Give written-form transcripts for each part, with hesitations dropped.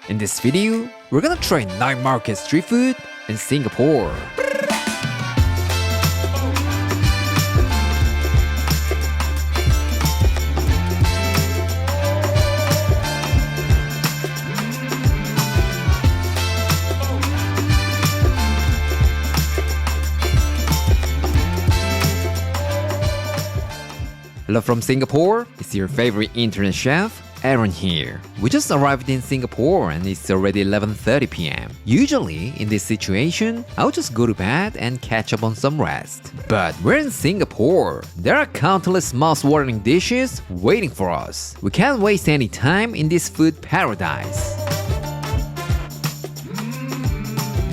In this video, we're gonna try night market street food in Singapore. Hello from Singapore, it's your favorite internet chef, Aaron here. We just arrived in Singapore and it's already 11:30 p.m. Usually, in this situation, I'll just go to bed and catch up on some rest. But we're in Singapore. There are countless mouth-watering dishes waiting for us. We can't waste any time in this food paradise.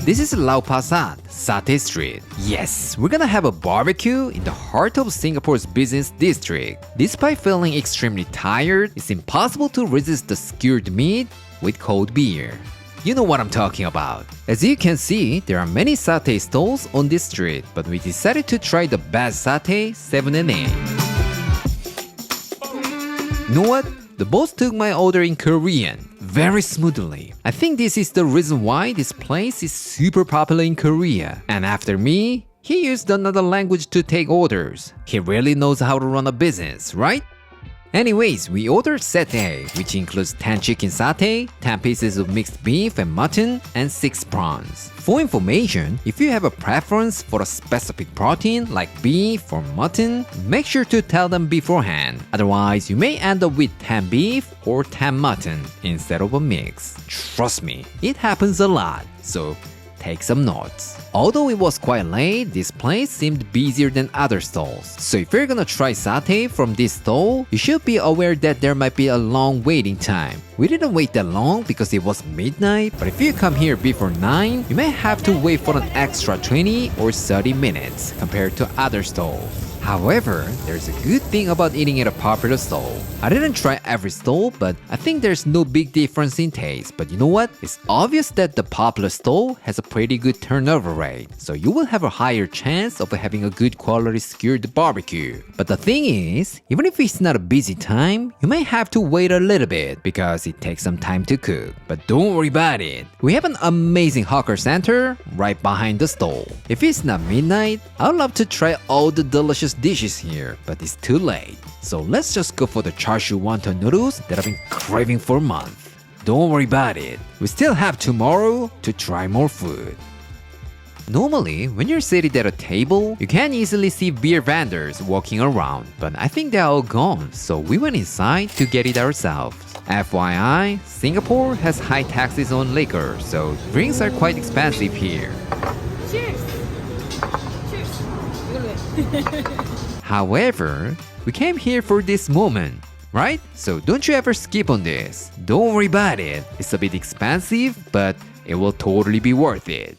This is Lau Pa Sat, Satay Street. Yes, we're gonna have a barbecue in the heart of Singapore's business district. Despite feeling extremely tired, it's impossible to resist the skewered meat with cold beer. You know what I'm talking about. As you can see, there are many satay stalls on this street, but we decided to try the best satay 7 and 8. You know what? The boss took my order in Korean very smoothly. I think this is the reason why this place is super popular in Korea. And after me, he used another language to take orders. He really knows how to run a business, right? Anyways, we ordered set A, which includes 10 chicken satay, 10 pieces of mixed beef and mutton, and 6 prawns. For information, if you have a preference for a specific protein like beef or mutton, make sure to tell them beforehand. Otherwise, you may end up with 10 beef or 10 mutton instead of a mix. Trust me, it happens a lot, so take some notes. Although it was quite late, this place seemed busier than other stalls. So if you're gonna try satay from this stall, you should be aware that there might be a long waiting time. We didn't wait that long because it was midnight, but if you come here before 9, you may have to wait for an extra 20 or 30 minutes compared to other stalls. However, there's a good thing about eating at a popular stall. I didn't try every stall, but I think there's no big difference in taste. But you know what? It's obvious that the popular stall has a pretty good turnover rate, so you will have a higher chance of having a good quality skewered barbecue. But the thing is, even if it's not a busy time, you may have to wait a little bit because it takes some time to cook. But don't worry about it. We have an amazing hawker center right behind the stall. If it's not midnight, I'd love to try all the delicious dishes here, but it's too late. So let's just go for the char siu wonton noodles that I've been craving for a month. Don't worry about it. We still have tomorrow to try more food. Normally, when you're seated at a table, you can easily see beer vendors walking around, but I think they're all gone, so we went inside to get it ourselves. FYI, Singapore has high taxes on liquor, so drinks are quite expensive here. Cheers! However, we came here for this moment, right? So don't you ever skip on this. Don't worry about it. It's a bit expensive, but it will totally be worth it.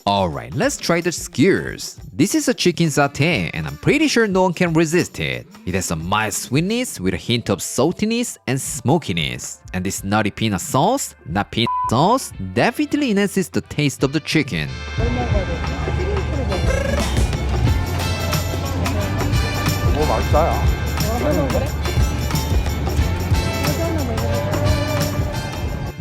Alright, let's try the skewers. This is a chicken satay and I'm pretty sure no one can resist it. It has a mild sweetness with a hint of saltiness and smokiness. And this nutty peanut sauce, not peanut sauce, definitely enhances the taste of the chicken.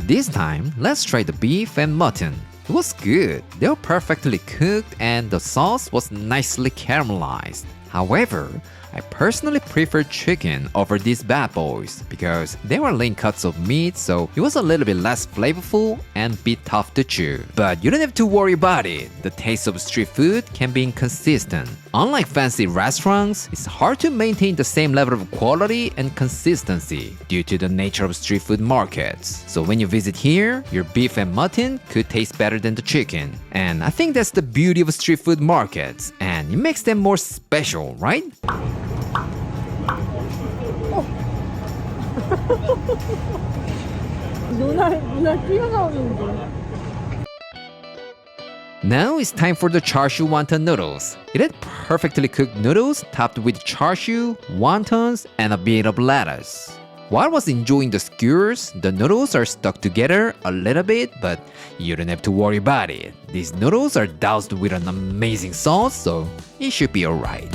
This time, let's try the beef and mutton. It was good. They were perfectly cooked and the sauce was nicely caramelized. However, I personally prefer chicken over these bad boys because they were lean cuts of meat, so it was a little bit less flavorful and a bit tough to chew. But you don't have to worry about it. The taste of street food can be inconsistent. Unlike fancy restaurants, it's hard to maintain the same level of quality and consistency due to the nature of street food markets. So when you visit here, your beef and mutton could taste better than the chicken. And I think that's the beauty of street food markets, and it makes them more special, right? Now it's time for the char siu wonton noodles. It had perfectly cooked noodles topped with char siu, wontons, and a bit of lettuce. While I was enjoying the skewers, the noodles are stuck together a little bit, but you don't have to worry about it. These noodles are doused with an amazing sauce, so it should be alright.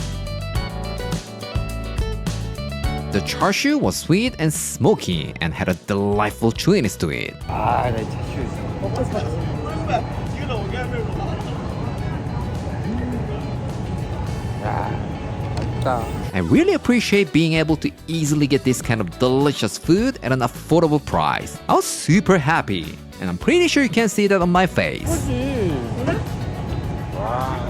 The char siu was sweet and smoky and had a delightful chewiness to it. 아, 나 차슈 먹고 싶었지. 맛있다. I really appreciate being able to easily get this kind of delicious food at an affordable price. I was super happy, and I'm pretty sure you can see that on my face. 와,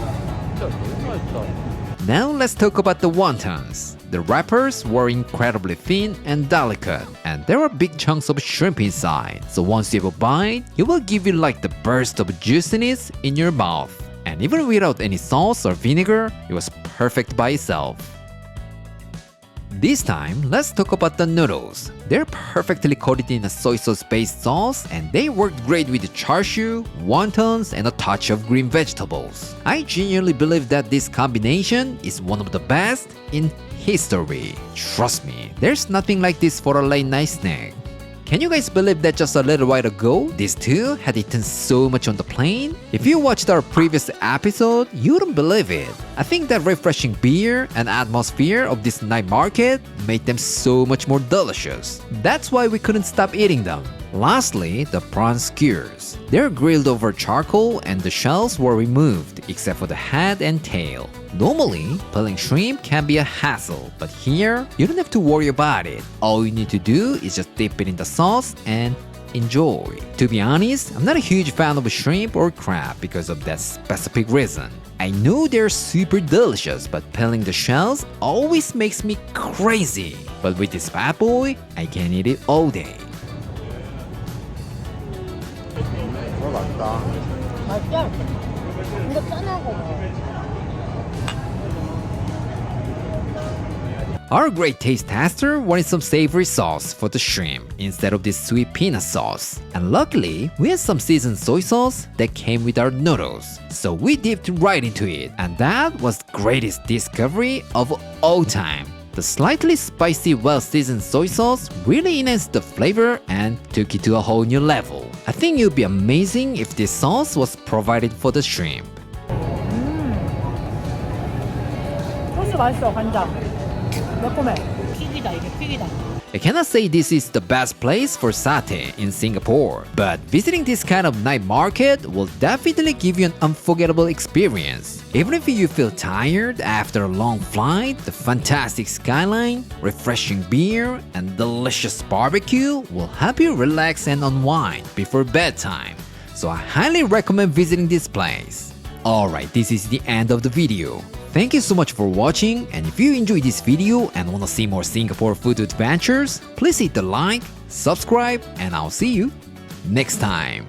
진짜 너무 맛있다. Now let's talk about the wontons. The wrappers were incredibly thin and delicate, and there were big chunks of shrimp inside. So once you have a bite, it will give you like the burst of juiciness in your mouth. And even without any sauce or vinegar, it was perfect by itself. This time, let's talk about the noodles. They're perfectly coated in a soy sauce-based sauce, and they worked great with the char siu, wontons, and a touch of green vegetables. I genuinely believe that this combination is one of the best in history. Trust me, there's nothing like this for a late night snack. Can you guys believe that just a little while ago, these two had eaten so much on the plane? If you watched our previous episode, you wouldn't believe it. I think that refreshing beer and atmosphere of this night market made them so much more delicious. That's why we couldn't stop eating them. Lastly, the prawn skewers. They're grilled over charcoal and the shells were removed, except for the head and tail. Normally, peeling shrimp can be a hassle, but here, you don't have to worry about it. All you need to do is just dip it in the sauce and enjoy. To be honest, I'm not a huge fan of shrimp or crab because of that specific reason. I know they're super delicious, but peeling the shells always makes me crazy. But with this bad boy, I can eat it all day. 맛있다. 맛있죠? 이거 짠하고. Our great taste tester wanted some savory sauce for the shrimp instead of this sweet peanut sauce. And luckily, we had some seasoned soy sauce that came with our noodles. So we dipped right into it, and that was the greatest discovery of all time. The slightly spicy, well-seasoned soy sauce really enhanced the flavor and took it to a whole new level. I think it would be amazing if this sauce was provided for the shrimp. 소스 맛있어, 간장. 매콤해. 퀵이다, 이게 퀵이다. I cannot say this is the best place for satay in Singapore, but visiting this kind of night market will definitely give you an unforgettable experience. Even if you feel tired after a long flight, the fantastic skyline, refreshing beer, and delicious barbecue will help you relax and unwind before bedtime. So I highly recommend visiting this place. Alright, this is the end of the video. Thank you so much for watching, and if you enjoyed this video and want to see more Singapore food adventures, please hit the like, subscribe, and I'll see you next time.